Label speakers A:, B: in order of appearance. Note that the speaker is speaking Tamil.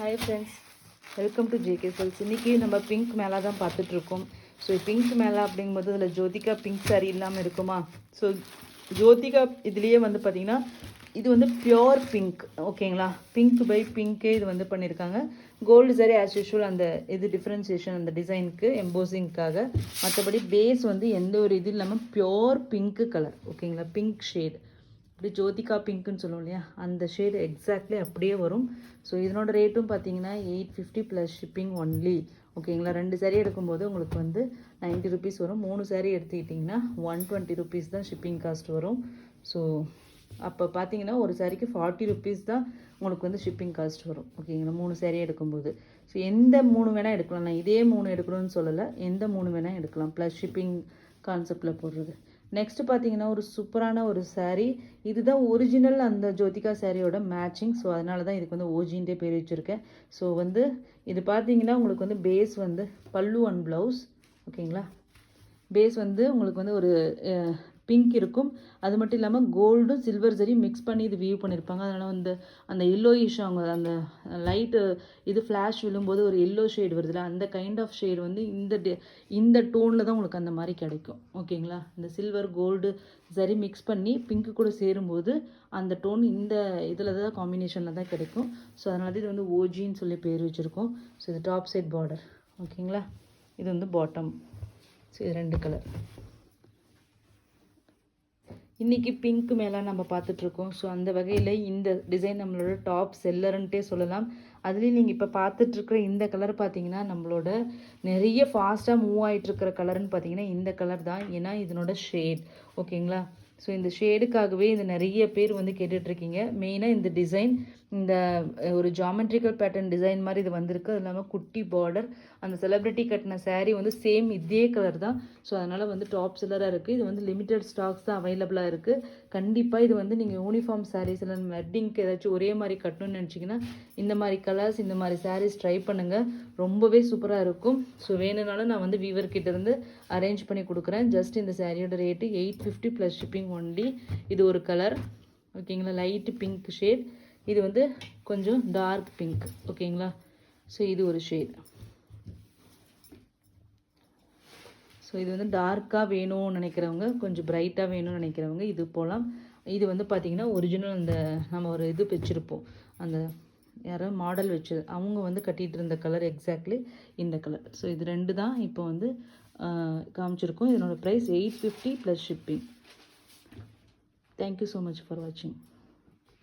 A: Hi friends, welcome to JK sells. இன்றைக்கி நம்ம பிங்க் மேலே தான் பார்த்துட்ருக்கோம். ஸோ பிங்க் மேலே அப்படிங்கும்போது அதில் ஜோதிகா பிங்க் சாரீ இல்லாமல் இருக்குமா? ஸோ ஜோதிகா இதுலேயே வந்து பார்த்திங்கன்னா இது வந்து பியோர் பிங்க், ஓகேங்களா? பிங்க் பை பிங்க்கே இது வந்து பண்ணியிருக்காங்க. கோல்டு சாரி ஆஸ் யூஷுவல் அந்த இது டிஃப்ரென்சியேஷன் அந்த டிசைனுக்கு எம்போசிங்க்காக. மற்றபடி பேஸ் வந்து எந்த ஒரு இது இல்லாமல் பியோர் பிங்க்கு கலர், ஓகேங்களா? பிங்க் ஷேட் இப்படி ஜோதிகா பிங்க்குன்னு சொல்லுவோம் இல்லையா, அந்த ஷேடு எக்ஸாக்ட்லி அப்படியே வரும். ஸோ இதனோட ரேட்டும் பார்த்தீங்கன்னா 850 ப்ளஸ் ஷிப்பிங் ஒன்லி, ஓகேங்களா? 2 சாரீ எடுக்கும்போது உங்களுக்கு வந்து 90 ருபீஸ் வரும். 3 சாரீ எடுத்துக்கிட்டிங்கன்னா 120 ருபீஸ் தான் ஷிப்பிங் காஸ்ட் வரும். ஸோ அப்போ பார்த்தீங்கன்னா ஒரு சாரீக்கு 40 ருபீஸ் தான் உங்களுக்கு வந்து ஷிப்பிங் காஸ்ட் வரும், ஓகேங்களா? 3 சாரீ எடுக்கும்போது. ஸோ எந்த 3 வேணால் எடுக்கலாம். நான் இதே 3 எடுக்கணும்னு சொல்லலை, எந்த 3 வேணால் எடுக்கலாம் ப்ளஸ் ஷிப்பிங் கான்செப்டில் போடுறது. நெக்ஸ்ட் பார்த்தீங்கன்னா ஒரு சூப்பரான ஒரு சாரீ. இதுதான் ஒரிஜினல் அந்த ஜோதிகா சாரியோட மேட்சிங். ஸோ அதனால தான் இதுக்கு வந்து ஓஜின்ட்டே பேர் வச்சுருக்கேன். ஸோ வந்து இது பார்த்தீங்கன்னா உங்களுக்கு வந்து பேஸ் வந்து பல்லு அண்ட் ப்ளவுஸ், ஓகேங்களா? பேஸ் வந்து உங்களுக்கு வந்து ஒரு பிங்க் இருக்கும். அது மட்டும் இல்லாமல் கோல்டும் சில்வர் சரி மிக்ஸ் பண்ணி இது வியூ பண்ணியிருப்பாங்க. அதனால் வந்து அந்த எல்லோயிஷ் அவங்க அந்த லைட்டு இது ஃப்ளாஷ் விழும்போது ஒரு எல்லோ ஷேடு வருதுல்ல, அந்த கைண்ட் ஆஃப் ஷேடு வந்து இந்த டோனில் தான் உங்களுக்கு அந்த மாதிரி கிடைக்கும், ஓகேங்களா? இந்த சில்வர் கோல்டு சரி மிக்ஸ் பண்ணி பிங்க்கு கூட சேரும்போது அந்த டோன் இந்த இதில் தான் காம்பினேஷனில் தான் கிடைக்கும். ஸோ அதனால இது வந்து ஓஜின்னு சொல்லி பேர் வச்சுருக்கோம். ஸோ இது டாப் சைட் பார்டர், ஓகேங்களா? இது வந்து பாட்டம். ஸோ இது 2 கலர். இன்றைக்கி பிங்க் மேலே நம்ம பார்த்துட்ருக்கோம். ஸோ அந்த வகையில் இந்த டிசைன் நம்மளோட டாப் செல்லருன்ட்டே சொல்லலாம். அதுலேயும் நீங்கள் இப்போ பார்த்துட்ருக்குற இந்த கலர் பார்த்தீங்கன்னா நம்மளோட நிறைய ஃபாஸ்ட்டாக மூவ் ஆகிட்டுருக்கிற கலர்னு பார்த்தீங்கன்னா இந்த கலர் தான். ஏன்னா இதனோட ஷேட், ஓகேங்களா? ஸோ இந்த ஷேடுக்காகவே இது நிறைய பேர் வந்து கேட்டுட்ருக்கீங்க. மெயினாக இந்த டிசைன், இந்த ஒரு ஜாமெட்ரிக்கல் பேட்டர்ன் டிசைன் மாதிரி இது வந்திருக்கு. அது இல்லாமல் குட்டி பார்டர், அந்த செலிப்ரிட்டி கட்டின சாரீ வந்து சேம் இதே கலர் தான். ஸோ அதனால் வந்து டாப் செல்லராக இருக்குது. இது வந்து லிமிட்டட் ஸ்டாக்ஸ் தான் அவைலபிளாக இருக்குது. கண்டிப்பாக இது வந்து நீங்கள் யூனிஃபார்ம் சாரீஸ் இல்லை வெட்டிங்க்கு ஏதாச்சும் ஒரே மாதிரி கட்டணும்னு நினச்சிங்கன்னா இந்த மாதிரி கலர்ஸ், இந்த மாதிரி சாரீஸ் ட்ரை பண்ணுங்கள். ரொம்பவே சூப்பராக இருக்கும். ஸோ வேணுனாலும் நான் வந்து வீவர்கிட்ட இருந்து அரேஞ்ச் பண்ணி கொடுக்குறேன். ஜஸ்ட் இந்த சாரியோட ரேட்டு 850 ப்ளஸ் ஷிப்பிங் ஒன்லி. இது ஒரு கலர், ஓகேங்களா? Light pink shade. இது வந்து கொஞ்சம் டார்க் பிங்க், ஓகேங்களா? ஸோ இது ஒரு ஷேட். ஸோ இது வந்து டார்க்காக வேணும்னு நினைக்கிறவங்க, கொஞ்சம் பிரைட்டாக வேணும்னு நினைக்கிறவங்க இது போகலாம். இது வந்து பார்த்திங்கன்னா ஒரிஜினல் அந்த நம்ம ஒரு இது வச்சுருப்போம், அந்த யாரோ மாடல் வச்சு அவங்க வந்து கட்டிகிட்டு இருந்த கலர் எக்ஸாக்ட்லி இந்த கலர். ஸோ இது 2 தான் இப்போ வந்து காமிச்சிருக்கோம். இதனோட price 850 plus shipping. Thank you so much for வாட்சிங்.